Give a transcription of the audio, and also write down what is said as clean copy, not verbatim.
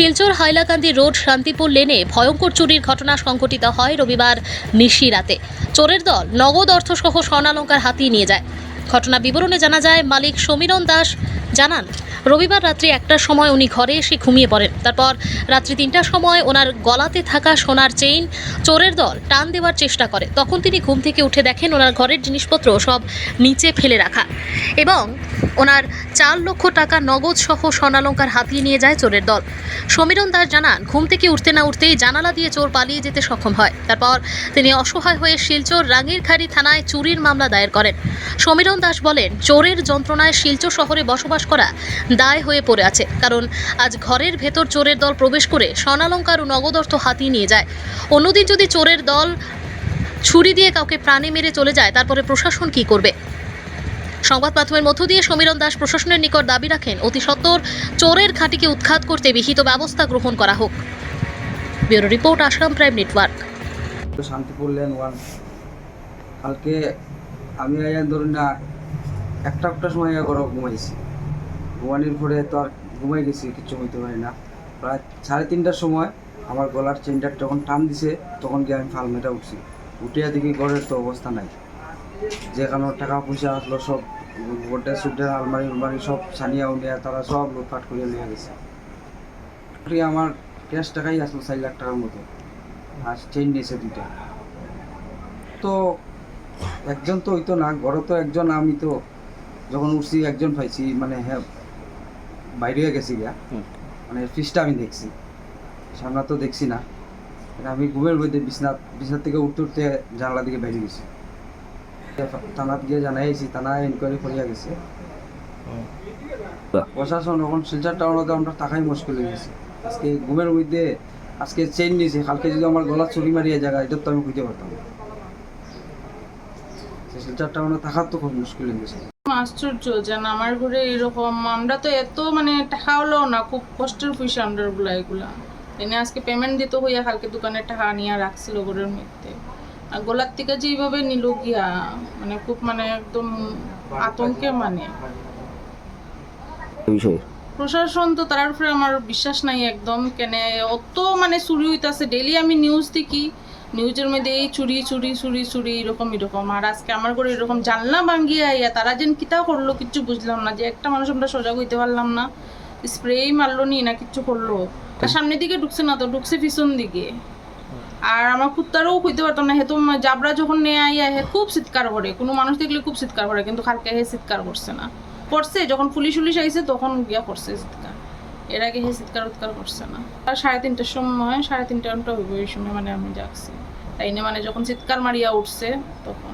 Silchar Hailakandi road Shantipur লেনে ভয়ঙ্কর চুরির ঘটনা সংঘটিত হয় রবিবার নিশিরাতে। চোরের দল নগদ অর্থসহ স্বর্ণালংকার হাতিয়ে নিয়ে যায়। ঘটনা বিবরণে জানা যায়, মালিক সমীরণ দাস জানান, রবিবার রাত্রি 1টার সময় উনি ঘরে এসে ঘুমিয়ে পড়েন। তারপর রাত্রি 3টার সময় ওনার গলাতে থাকা সোনার চেইন চোরের দল টান দেওয়ার চেষ্টা করে। তখন তিনি ঘুম থেকে উঠে দেখেন ওনার ঘরের জিনিসপত্র সব নিচে ফেলে রাখা এবং ওনার 4 লক্ষ টাকা নগদ সহ স্বর্ণালংকার হাতিয়ে নিয়ে যায় চোরের দল। সমীরণ দাস জানান, ঘুম থেকে উঠতে না উঠতেই জানালা দিয়ে চোর পালিয়ে যেতে সক্ষম হয়। তারপর তিনি অসহায় হয়ে শিলচর রাঙ্গিরখাড়ি থানায় চুরির মামলা দায়ের করেন। সমীরণ দাস বলেন, চোরের যন্ত্রণায় শিলচর শহরে বসবাস করা দায় হয়ে পড়ে আছে, কারণ আজ ঘরের ভেতর চোরের দল প্রবেশ করে স্বর্ণালংকার ও নগদ অর্থ হাতিয়ে নিয়ে যায়। অন্যদিন যদি চোরের দল ছুরি দিয়ে কাউকে প্রাণে মেরে চলে যায়, তারপরে প্রশাসন কি করবে? সংবাদ মাধ্যমের মধ্য দিয়ে সমীরণ দাস প্রশাসনের নিকট দাবি রাখেন, অতি সত্বর চোরের ঘাঁটিকে উৎখাত করতে বিহিত ব্যবস্থা গ্রহণ করা হোক। Bureau report, Assam prime network. Shantipur lane 1 কালকে আমি ধরুন না একটা সময় ঘরে ঘুমাইছি। ঘুমানোর পরে তো আর ঘুমাই গেছি, কিছু হইতে পারি না। প্রায় 3:30টার সময় আমার গলার চেনটা যখন টান দিছে, তখন গিয়ে আমি ফালমেটা উঠছি। উঠিয়া দেখি ঘরের তো অবস্থা নাই, যেখানে টাকা পয়সা আসলো সব গোডে সুডের আলমারি সব ছানিয়া উনিয়া তারা সব লুটপাট করে নিয়ে গেছে। আমার ক্যাশ টাকাই আসলো 4 লাখ টাকার মতো, আর চেইন নিয়েছে 2টা। তো একজন তো হইতো না, ঘরে তো একজন, আমি তো যখন উঠছি একজন পাইছি, মানে হ্যাঁ বাইরে গেছি গিয়া, মানে ফিসটা আমি দেখছি, সামনে তো দেখছি না। আমি ঘুমের মধ্যে বিছনার থেকে উঠতে জানলা দিকে বেরিয়ে গেছি। থানাত গিয়ে জানাইছি, থানায় ইনকোয়ারি করিয়া গেছে। প্রশাসন এখন শিলচর টাউনতে আমরা টাকাই মুশকিল হয়ে গেছে। আজকে ঘুমের মধ্যে আজকে চেইন নিয়েছে, কালকে যদি আমার গলা চুরি মারিয়ে জায়গা, এটা তো আমি খুঁজে পারতাম। শিলচর টাউনে থাকার তো খুব মুশকিল হয়ে গেছে। আশ্চর্য যেন আমার ঘরে এরকম, আমরা তো এত মানে টাকা হলেও না, খুব কষ্টের পয়সা আমরা এগুলা এনে আজকে পেমেন্ট দিতে হইয়া কালকে দোকানে টাকা নিয়ে রাখছিল ঘরের মধ্যে। আর গোলার থেকে যেভাবে নিল গিয়া, মানে খুব মানে একদম আতঙ্কে। মানে প্রশাসন তো তার উপরে আমার বিশ্বাস নাই একদম। কেন অত মানে চুরি হইতাছে, ডেইলি আমি নিউজ দেখি, নিউজের মধ্যে এই চুরি চুরি চুরি চুরি এরকম। আর আজকে আমার ঘরে এরকম জানলা ভাঙ্গিয়া আইয়া তারা যেন কিতা করলো কিচ্ছু বুঝলাম না। যে একটা মানুষ আমরা সজাগ হইতে পারলাম না, স্প্রেই মারলো নি না কিচ্ছু করলো। আর সামনের দিকে ঢুকছে না, তো ঢুকছে পিছন দিকে। আর আমার কুত্তারও হইতে পারতাম না, হেতু জাবরা যখন নিয়ে আইয়া হে খুব চিৎকার করে, কোনো মানুষ দেখলে খুব চিৎকার করে, কিন্তু কালকে হে চিৎকার করছে না। করছে যখন পুলিশ আইছে তখন গিয়া করছে চিৎকার, এর আগে হে চিৎকার করছে না। আর 3:30টার সময়, 3:30 ঘন্টা হইব এই সময় মানে আমি জাগছি, তাই না, মানে যখন চিৎকার মারিয়া উঠছে তখন।